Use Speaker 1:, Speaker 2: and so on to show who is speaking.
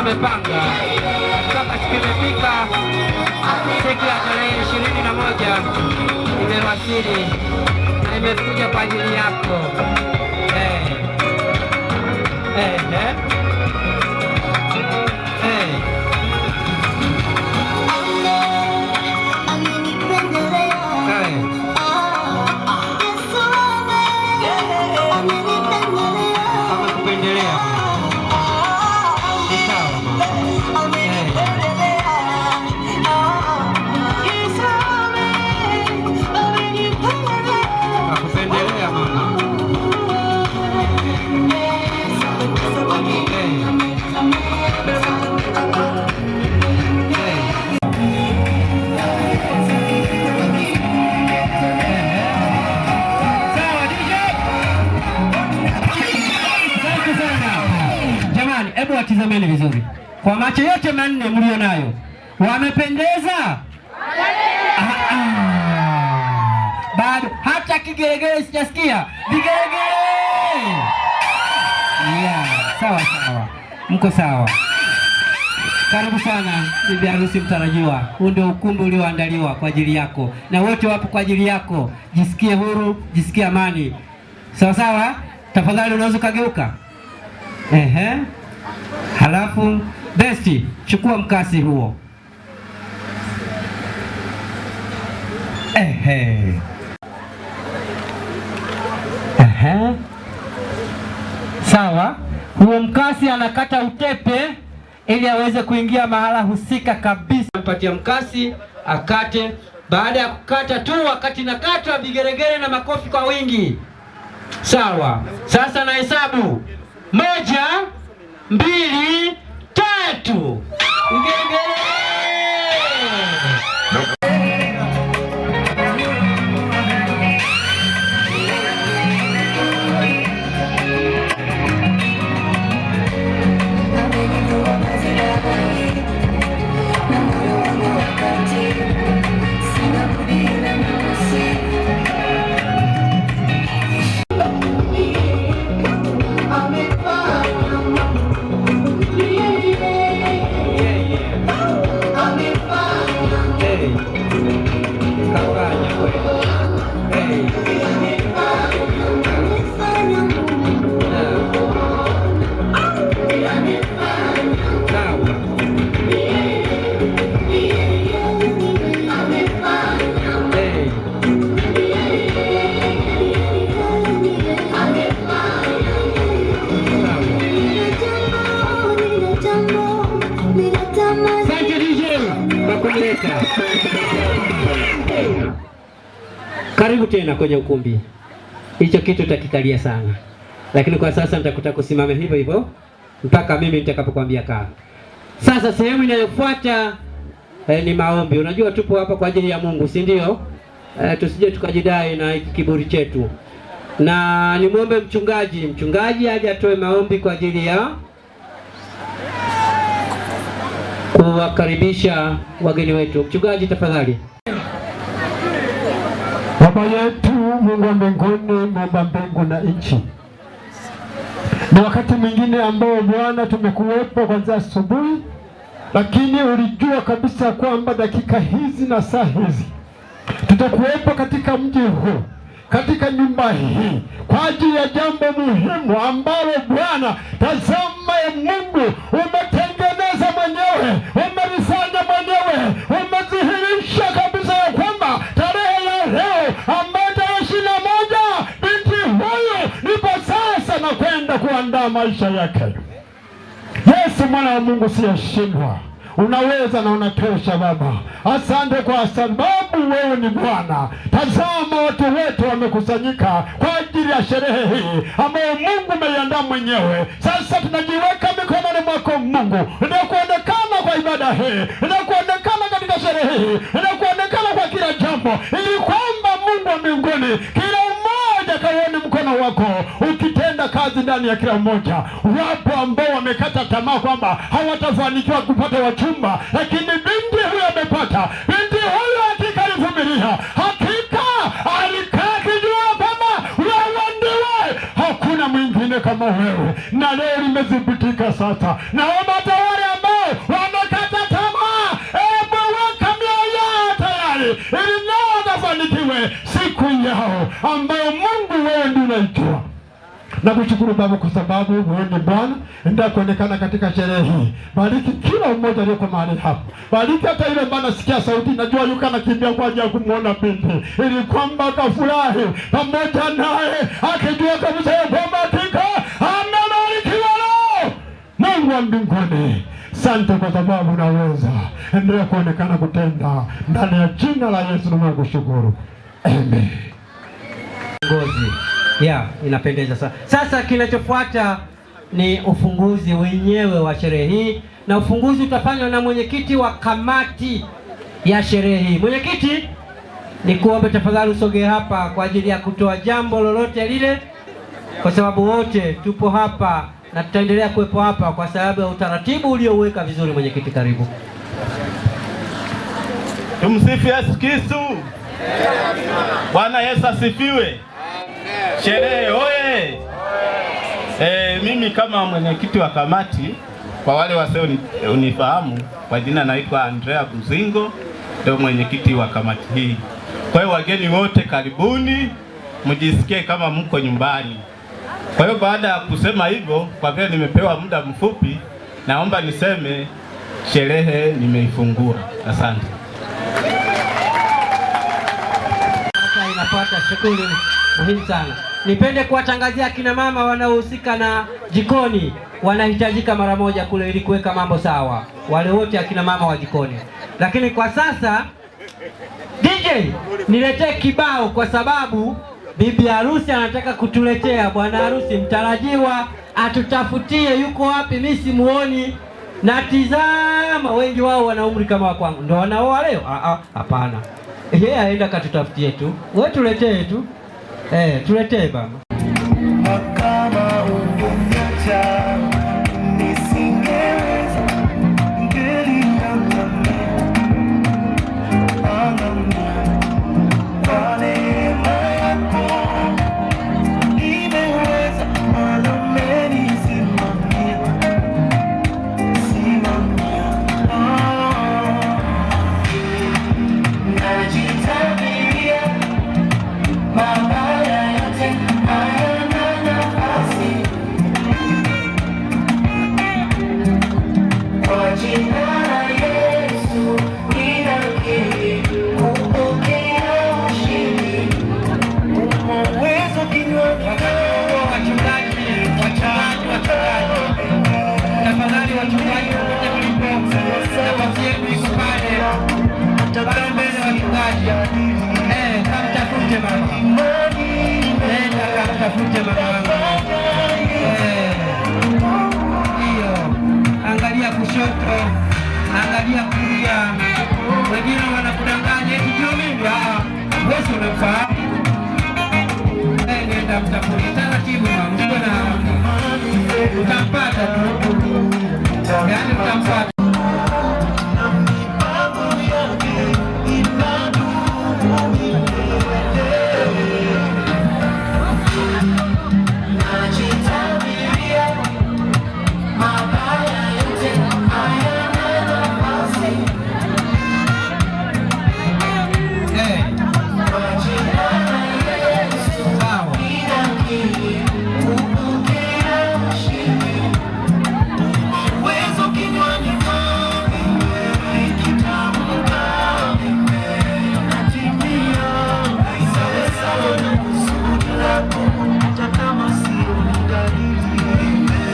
Speaker 1: wamepanga mpaka siku imefika, siku ya tarehe 21 imewasili na imekuja kwa ajili yako. Hebu watizameni vizuri kwa macho yote manne mlio nayo, wamependeza? Bado hata kigelegele sijasikia. Vigelegele! Sawa sawa, mko sawa. Karibu sana bibi harusi mtarajiwa. Huu ndio ukumbi ulioandaliwa kwa ajili yako, na wote wapo kwa ajili yako. Jisikie huru, jisikie amani. Sawa sawa. Tafadhali unaweza kugeuka. Halafu Besti, chukua mkasi huo. Sawa. Huo mkasi anakata utepe ili aweze kuingia mahala husika kabisa. Mpatia mkasi akate. Baada ya kukata tu, wakati nakata, vigeregere na makofi kwa wingi. Sawa. Sasa na hesabu 1, 2, 3. Vigeregere! Karibu tena kwenye ukumbi. Hicho kitu utakikalia sana, lakini kwa sasa nitakutaka kusimama hivyo hivyo mpaka mimi nitakapokuambia kaa. Sasa sehemu inayofuata ni maombi. Unajua tupo hapa kwa ajili ya Mungu, si ndio? Tusije tukajidai na kiburi chetu. Na nimwombe mchungaji aje atoe maombi kwa ajili ya kuwakaribisha wageni wetu. Mchungaji, tafadhali.
Speaker 2: Baba yetu Mungu wa mbinguni, Muumba mbingu na nchi, na wakati mwingine ambao Bwana tumekuwepo kwanza asubuhi, lakini ulijua kabisa kwamba dakika hizi na saa hizi tutakuwepo katika mji huu, katika nyumba hii kwa ajili ya jambo muhimu ambalo Bwana, tazama Mungu, umetengeneza mwenyewe, umelifanya mwenyewe, umedhihirisha kabisa ya kwamba tarehe ya leo ambayo 21 binti huyu nipo sasa na kwenda kuandaa maisha yake. Yesu mwana wa Mungu siyeshindwa, unaweza na unatosha Baba. Asante kwa sababu wewe ni Bwana. Tazama watu wetu wamekusanyika kwa ajili ya sherehe hii ambayo Mungu umeiandaa mwenyewe. Sasa tunajiweka mikononi mwako Mungu, ndio kuonekana kwa ibada hii, ndio kuonekana katika sherehe hii, ndio kuonekana kwa kila jambo, ili kwamba Mungu wa mbinguni kila mmoja kaone mkono wako ukitenda kazi ndani ya kila mmoja. Wapo ambao wamekata tamaa kwamba hawatafanikiwa kupata wachumba, lakini binti huyu amepata. Binti huyu hakika alivumilia, hakika alikaa kijua kwamba wewe ndiwe, hakuna mwingine kama wewe, na leo limethibitika sasa. Naomba tawala ambayo Mungu wewe ndiye unaijua. Na kushukuru Baba kwa sababu wewe ni Bwana, endelea kuonekana katika sherehe hii. Bariki kila mmoja aliyeko mahali hapa. Bariki hata yule ambaye anasikia sauti, najua yuko anakimbia kwa ajili ya kumuona binti, ili kwamba akafurahi pamoja naye, akijua kabisa kwamba hakika amebarikiwa leo. Mungu wa mbinguni, asante kwa sababu unaweza. Endelea kuonekana kutenda ndani ya jina la Yesu na kushukuru. Amen.
Speaker 1: Ngozi. Inapendeza sana. Sasa kinachofuata ni ufunguzi wenyewe wa sherehe hii, na ufunguzi utafanywa na mwenyekiti wa kamati ya sherehe hii. Mwenyekiti, ni kuombe tafadhali usogee hapa kwa ajili ya kutoa jambo lolote lile, kwa sababu wote tupo hapa na tutaendelea kuwepo hapa kwa sababu ya utaratibu uliouweka vizuri. Mwenyekiti, karibu.
Speaker 3: Tumsifu Yesu Kristo. Bwana Yesu asifiwe. Sherehe oye! Mimi kama mwenyekiti wa kamati, kwa wale wasio unifahamu, kwa jina naitwa Andrea Buzingo, ndio mwenyekiti wa kamati hii. Kwa hiyo wageni wote karibuni, mjisikie kama mko nyumbani. Kwa hiyo baada ya kusema hivyo, kwa vile nimepewa muda mfupi, naomba niseme sherehe nimeifungua. Asante.
Speaker 1: Sasa inapata shughuli muhimu sana. Nipende kuwatangazia kina mama wanaohusika na jikoni, wanahitajika mara moja kule ili kuweka mambo sawa, wale wote akina mama wa jikoni. Lakini kwa sasa DJ, niletee kibao kwa sababu bibi harusi anataka kutuletea, bwana harusi mtarajiwa atutafutie yuko wapi, mimi simuoni. Na tizama, wengi wao wana umri kama wa kwangu. Ndio wanaoa leo? Hapana. Yeye aenda katutafutie tu. Wewe tuletee tu. Tuletee baba.
Speaker 4: Kama ungeacha nisingeweza kwa neema yako nimeweza, maana umenisimamia. Najitabiria mabaya yote hayana nafasi, kwa jina la Yesu ninakiri kupokea ushindi. Uwezo kinywani
Speaker 1: Wachungaji, tafadhali wachungaji, wote mlipo, nafasi yenu iko pale. Tafadhali mbele wachungaji. Kamtafute mama. Nenda kamtafute mama. Hiyo. Angalia kushoto, angalia kulia. Wengine wanakudanganya eti ndio mimi. Wewe unafahamu. Nenda mtafute taratibu mama. Utampata tu.